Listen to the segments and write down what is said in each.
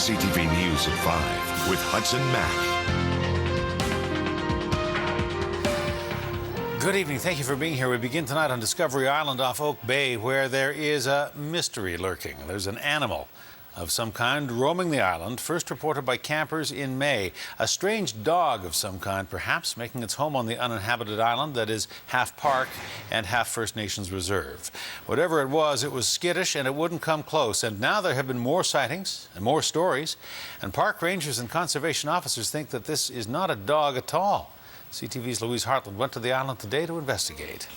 CTV News at 5 with Hudson Mack. Good evening. Thank you for being here. We begin tonight on Discovery Island off Oak Bay, where there is a mystery lurking. There's an animal of some kind roaming the island, first reported by campers in May. A strange dog of some kind, perhaps making its home on the uninhabited island that is half park and half First Nations reserve. Whatever it was skittish and it wouldn't come close. And now there have been more sightings and more stories. And park rangers and conservation officers think that this is not a dog at all. CTV's Louise Hartland went to the island today to investigate.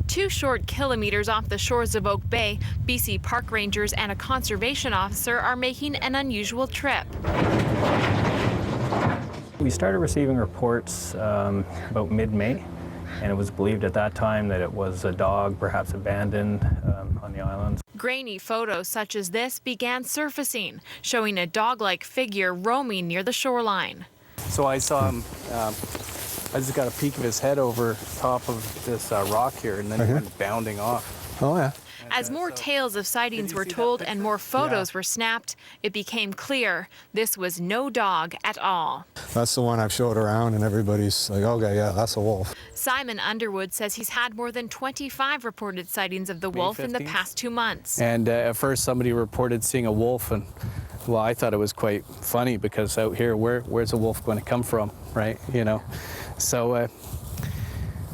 2 short kilometers off the shores of Oak Bay, BC park rangers and a conservation officer are making an unusual trip. We started receiving reports about mid-May, and it was believed at that time that it was a dog, perhaps abandoned on the island. Grainy photos such as this began surfacing, showing a dog-like figure roaming near the shoreline. So I saw him, I just got a peek of his head over top of this rock here, and then he went bounding off. Oh, yeah. As more tales of sightings were told and more photos were snapped, it became clear this was no dog at all. That's the one I've showed around, and everybody's like, okay, yeah, that's a wolf. Simon Underwood says he's had more than 25 reported sightings of the wolf in the past 2 months. And at first somebody reported seeing a wolf, and well, I thought it was quite funny because out here, where's a wolf going to come from, right? You know, so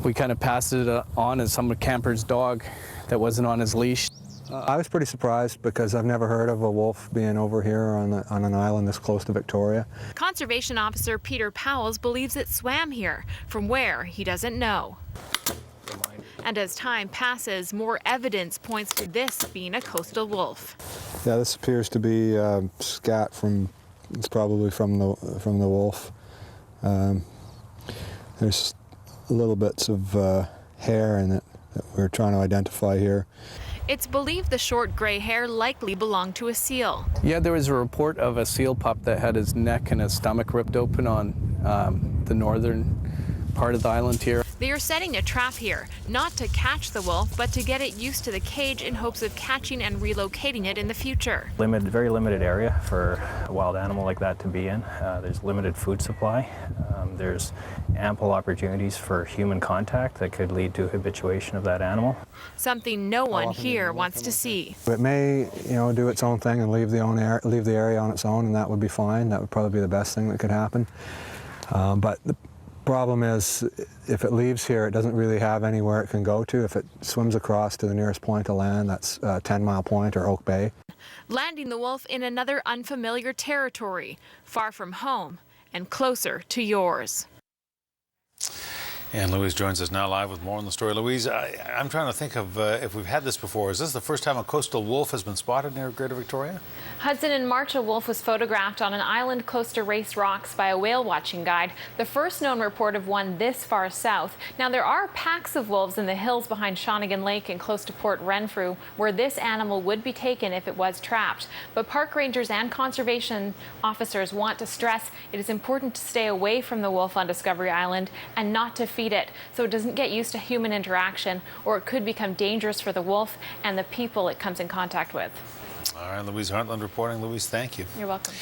we kind of passed it on as some camper's dog that wasn't on his leash. I was pretty surprised because I've never heard of a wolf being over here on an island this close to Victoria. Conservation officer Peter Powells believes it swam here. From where, he doesn't know. And as time passes, more evidence points to this being a coastal wolf. Yeah, this appears to be scat it's probably from the wolf. There's little bits of hair in it that we're trying to identify here. It's believed the short gray hair likely belonged to a seal. Yeah, there was a report of a seal pup that had his neck and his stomach ripped open on the northern part of the island here. They are setting a trap here, not to catch the wolf, but to get it used to the cage in hopes of catching and relocating it in the future. Very limited area for a wild animal like that to be in. There's limited food supply. There's ample opportunities for human contact that could lead to habituation of that animal. Something no one here wants to see. It may, do its own thing and leave the area on its own, and that would be fine. That would probably be the best thing that could happen. But the problem is, if it leaves here, it doesn't really have anywhere it can go to. If it swims across to the nearest point of land, that's 10 Mile Point or Oak Bay. Landing the wolf in another unfamiliar territory, far from home and closer to yours. And Louise joins us now live with more on the story. Louise, I'm trying to think of if we've had this before. Is this the first time a coastal wolf has been spotted near Greater Victoria? Hudson, in March, a wolf was photographed on an island close to Race Rocks by a whale watching guide, the first known report of one this far south. Now, there are packs of wolves in the hills behind Shawnigan Lake and close to Port Renfrew, where this animal would be taken if it was trapped. But park rangers and conservation officers want to stress it is important to stay away from the wolf on Discovery Island and not to feed it, so it doesn't get used to human interaction, or it could become dangerous for the wolf and the people it comes in contact with. All right, Louise Hartland reporting. Louise, thank you. You're welcome.